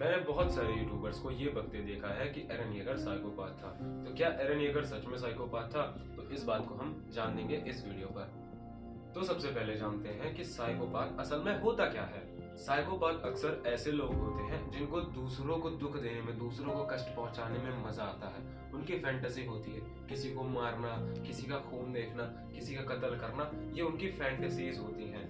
मैंने बहुत सारे यूट्यूबर्स को ये बकते देखा है कि एरन येगर साइकोपाथ था। तो क्या एरन येगर सच में साइकोपाथ था? तो इस बात को हम जान लेंगे इस वीडियो पर। तो सबसे पहले जानते हैं कि साइकोपाथ असल में होता क्या है। साइकोपाथ अक्सर ऐसे लोग होते हैं जिनको दूसरों को दुख देने में, दूसरों को कष्ट पहुंचाने में मजा आता है। उनकी फैंटेसी होती है किसी को मारना, किसी का खून देखना, किसी का कत्ल करना, ये उनकी फैंटेसीज होती हैं।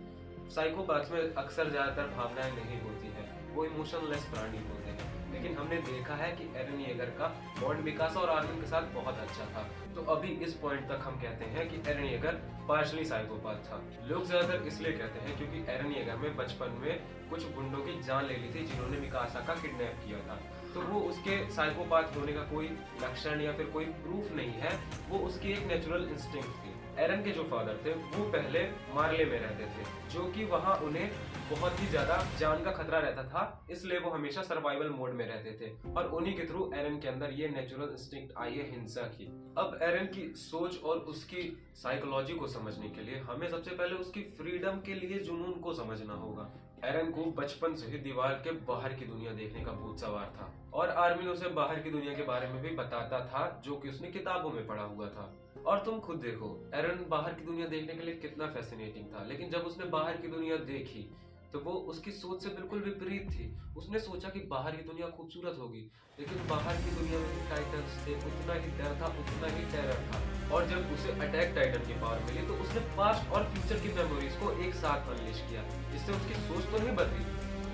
साइकोपाथ में अक्सर ज्यादातर भावनाएं नहीं होती हैं, वो इमोशनलेस प्राणी होते हैं। लेकिन हमने देखा है कि एरन येगर का बॉन्ड मिकासा और आर्मिन के साथ बहुत अच्छा था। तो अभी इस पॉइंट तक हम कहते हैं कि एरन येगर पार्शली साइकोपाथ था। लोग ज्यादातर इसलिए कहते हैं क्योंकि एरन येगर में बचपन में कुछ गुंडों की जान ले ली थी जिन्होंने मिकासा का किडनैप किया था। तो वो उसके साइकोपाथ होने का कोई लक्षण या फिर कोई प्रूफ नहीं है, वो उसकी एक नेचुरल इंस्टिंक्ट थी। एरन के जो फादर थे वो पहले मार्ले में रहते थे, जो कि वहां उन्हें बहुत ही ज्यादा जान का खतरा रहता था, इसलिए वो हमेशा सर्वाइवल मोड में रहते थे। और उन्हीं के थ्रू एरन के अंदर ये नेचुरल इंस्टिंक्ट आई है हिंसा की। अब एरन की सोच और उसकी साइकोलॉजी को समझने के लिए हमें सबसे पहले उसकी फ्रीडम के लिए जुनून को समझना होगा। एरन को बचपन से ही दीवार के बाहर की दुनिया देखने का भूत सवार था और आर्मिन उसे बाहर की दुनिया के बारे में भी बताता था, जो कि उसने किताबों में पढ़ा हुआ था। और तुम खुद देखो, एरन बाहर की दुनिया देखने के लिए कितना फैसिनेटिंग था, लेकिन जब उसने बाहर की दुनिया देखी तो वो उसकी सोच से बिल्कुल विपरीत थी। उसने सोचा कि बाहर की दुनिया खूबसूरत होगी, लेकिन बाहर की दुनिया में भी टाइटन्स थे, उतना ही डर था, उतना ही टेरर था। और जब उसे अटैक टाइटन की पावर मिली तो उसने पास्ट और फ्यूचर की मेमोरीज को एक साथ अनलीश किया। इससे उसकी सोच तो नहीं बदली,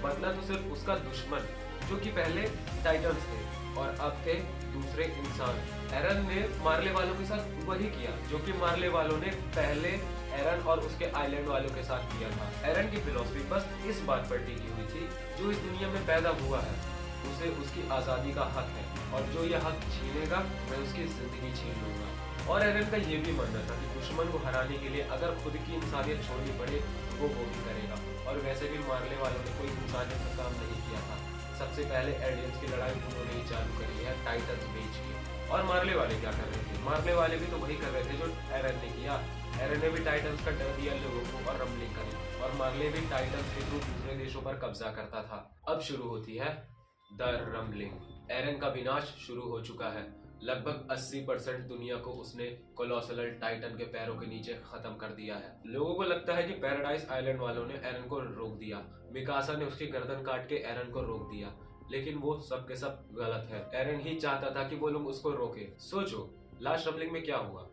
बदला तो सिर्फ उसका दुश्मन, जो कि पहले टाइटन्स थे और अब थे दूसरे इंसान। एरन ने मार्ले वालों के साथ वही किया जो कि मार्ले वालों ने पहले एरन और उसके आइलैंड वालों के साथ किया था। एरन की फिलॉसफी बस इस बात पर टिकी हुई थी, जो इस दुनिया में पैदा हुआ है उसे उसकी आजादी का हक है, और जो यह हक छीनेगा मैं उसकी जिंदगी छीन लूंगा। और एरन का यह भी मानना था कि दुश्मन को हराने के लिए अगर खुद की इंसानियत छोड़नी पड़े तो वो भी करेगा। और वैसे भी मार्ले वालों ने कोई इंसानियत का काम नहीं किया था। सबसे पहले एलियंस की लड़ाई उन्होंने ही चालू करी है टाइटन्स बीच की। और मार्ले वाले क्या कर रहे थे? मार्ले वाले भी तो वही कर रहे थे जो एरन ने किया। एरन ने भी टाइटन्स का डर दिया लोगों को और रम्बलिंग करी, और मार्ले भी टाइटन्स के थ्रू दूसरे देशों पर कब्जा करता था। अब शुरू होती है द रम्बलिंग। एरन का विनाश शुरू हो चुका है। लगभग 80% दुनिया को उसने कोलोसल टाइटन के पैरों के नीचे खत्म कर दिया है। लोगों को लगता है कि पैराडाइज आइलैंड वालों ने एरन को रोक दिया, मिकासा ने उसकी गर्दन काट के एरन को रोक दिया, लेकिन वो सब के सब गलत है। एरन ही चाहता था कि वो लोग उसको रोके। सोचो लास्ट रम्बलिंग में क्या हुआ।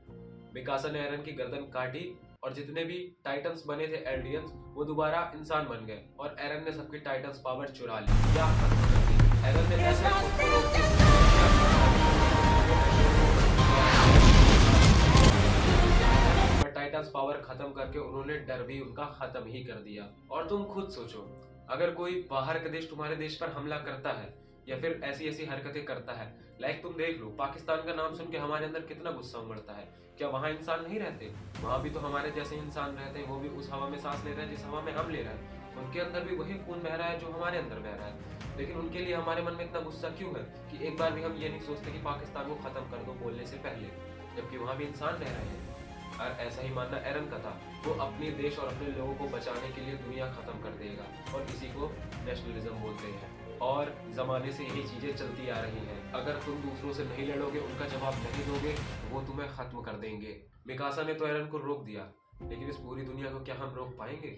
मिकासा ने एरन की गर्दन काटी और जितने भी टाइटन्स बने थे एल्डियंस, वो दोबारा इंसान बन गए और एरन ने सबकी टाइटन्स पावर चुरा ली या खत्म कर दी। एरन ने ऐसे खुद को रोक दिया, टाइटन्स पावर खत्म करके उन्होंने डर भी उनका खत्म ही कर दिया। और तुम खुद सोचो, अगर कोई बाहर का देश तुम्हारे देश पर हमला करता है या फिर ऐसी ऐसी हरकतें करता है, लाइक तुम देख लो पाकिस्तान का नाम सुन के हमारे अंदर कितना गुस्सा उमड़ता है। क्या वहाँ इंसान नहीं रहते? वहाँ भी तो हमारे जैसे इंसान रहते हैं, वो भी उस हवा में सांस ले रहे हैं जिस हवा में हम ले रहे हैं। उनके अंदर भी वही खून बह रहा है जो हमारे अंदर बह रहा है, लेकिन उनके लिए हमारे मन में इतना गुस्सा क्यों है कि एक बार भी हम ये नहीं सोचते कि पाकिस्तान को खत्म कर दो बोलने से पहले, जबकि वहाँ भी इंसान रह रहे हैं। और ऐसा ही मानना एरन का था। वो अपने देश और अपने लोगों को बचाने के लिए दुनिया खत्म कर देगा, और इसी को नेशनलिज्म बोलते हैं। और जमाने से यही चीजें चलती आ रही हैं। अगर तुम दूसरों से नहीं लड़ोगे, उनका जवाब नहीं दोगे, वो तुम्हें खत्म कर देंगे। मिकासा ने तो एरन को रोक दिया, लेकिन इस पूरी दुनिया को क्या हम रोक पाएंगे?